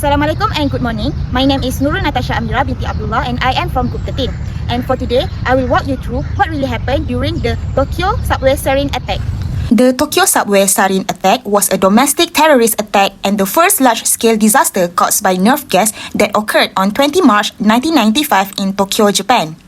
Assalamualaikum and good morning. My name is Nurul Natasha Amira binti Abdullah and I am from Group 13. And for today, I will walk you through what really happened during the Tokyo subway Sarin attack. The Tokyo subway Sarin attack was a domestic terrorist attack and the first large-scale disaster caused by nerve gas that occurred on 20 March 1995 in Tokyo, Japan.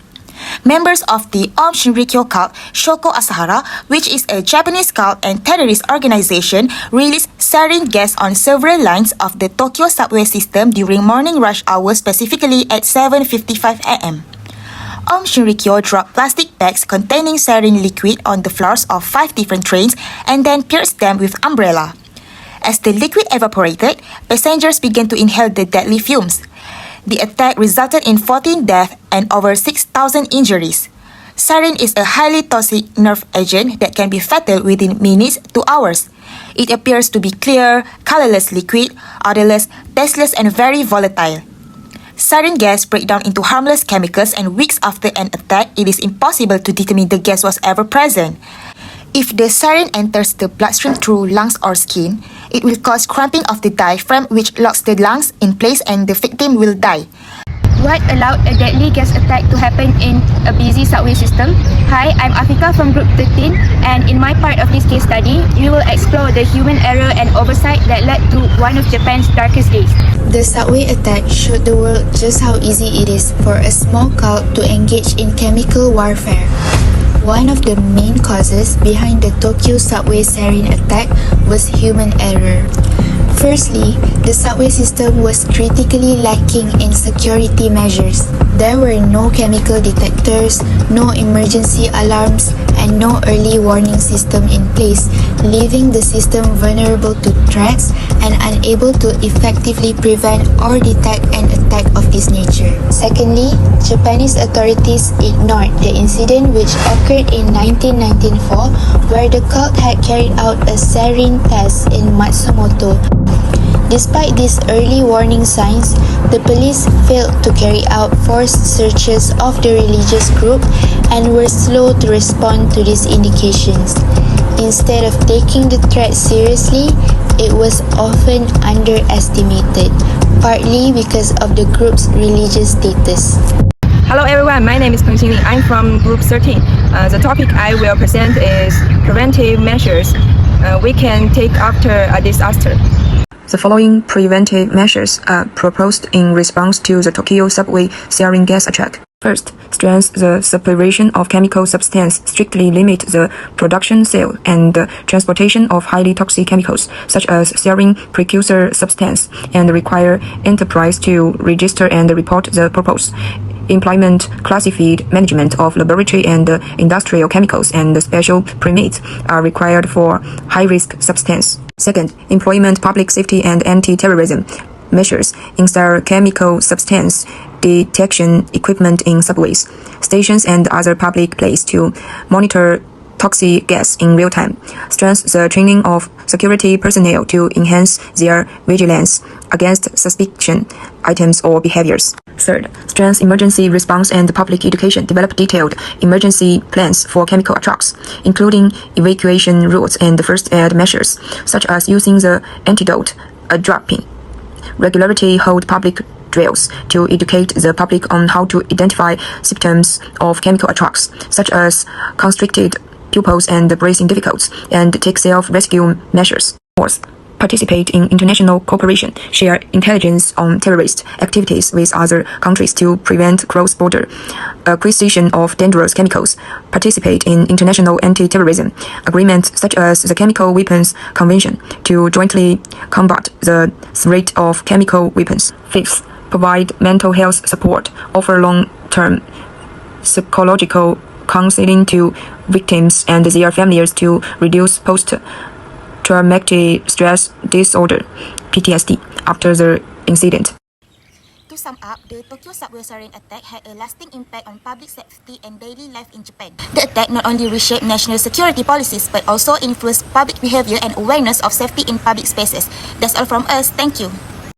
Members of the Om Shinrikyo cult Shoko Asahara, which is a Japanese cult and terrorist organization, released sarin gas on several lines of the Tokyo subway system during morning rush hour, specifically at 7:55 a.m. Om Shinrikyo dropped plastic bags containing sarin liquid on the floors of 5 different trains and then pierced them with umbrella. As the liquid evaporated, passengers began to inhale the deadly fumes. The attack resulted in 14 deaths and over 6,000 injuries. Sarin is a highly toxic nerve agent that can be fatal within minutes to hours. It appears to be clear, colorless liquid, odorless, tasteless, and very volatile. Sarin gas breaks down into harmless chemicals, and weeks after an attack, it is impossible to determine the gas was ever present. If the sarin enters the bloodstream through lungs or skin, it will cause cramping of the diaphragm, which locks the lungs in place and the victim will die. What allowed a deadly gas attack to happen in a busy subway system? Hi, I'm Afika from Group 13, and in my part of this case study, we will explore the human error and oversight that led to one of Japan's darkest days. The subway attack showed the world just how easy it is for a small cult to engage in chemical warfare. One of the main causes behind the Tokyo subway sarin attack was human error. Firstly, the subway system was critically lacking in security measures. There were no chemical detectors, no emergency alarms, and no early warning system in place, leaving the system vulnerable to threats and unable to effectively prevent or detect an attack of this nature. Secondly, Japanese authorities ignored the incident which occurred in 1994, where the cult had carried out a sarin test in Matsumoto. Despite these early warning signs, the police failed to carry out forced searches of the religious group and were slow to respond to these indications. Instead of taking the threat seriously, it was often underestimated, partly because of the group's religious status. Hello everyone, my name is Peng Xinli. I'm from Group 13. The topic I will present is preventive measures we can take after a disaster. The following preventive measures are proposed in response to the Tokyo subway sarin gas attack. First, strengthen the separation of chemical substance, strictly limit the production, sale, and transportation of highly toxic chemicals, such as sarin precursor substance, and require enterprise to register and report the purpose. Implement classified management of laboratory and industrial chemicals, and special permits are required for high-risk substance. Second, implement public safety and anti-terrorism measures. Install chemical substance detection equipment in subways, stations, and other public places to monitor toxic gas in real time. Strengthen the training of security personnel to enhance their vigilance against suspicion items or behaviors. Third, strengthen emergency response and public education. Develop detailed emergency plans for chemical attacks, including evacuation routes and first aid measures, such as using the antidote, a dropping. Regularly hold public drills to educate the public on how to identify symptoms of chemical attacks, such as constricted pupils and breathing difficulties, and take self-rescue measures. Fourth, participate in international cooperation, share intelligence on terrorist activities with other countries to prevent cross-border acquisition of dangerous chemicals, participate in international anti-terrorism agreements such as the Chemical Weapons Convention to jointly combat the threat of chemical weapons. Fifth, provide mental health support, offer long-term psychological counseling to victims and their families to reduce post-traumatic stress disorder (PTSD) after the incident. To sum up, the Tokyo subway sarin attack had a lasting impact on public safety and daily life in Japan. The attack not only reshaped national security policies but also influenced public behavior and awareness of safety in public spaces. That's all from us. Thank you.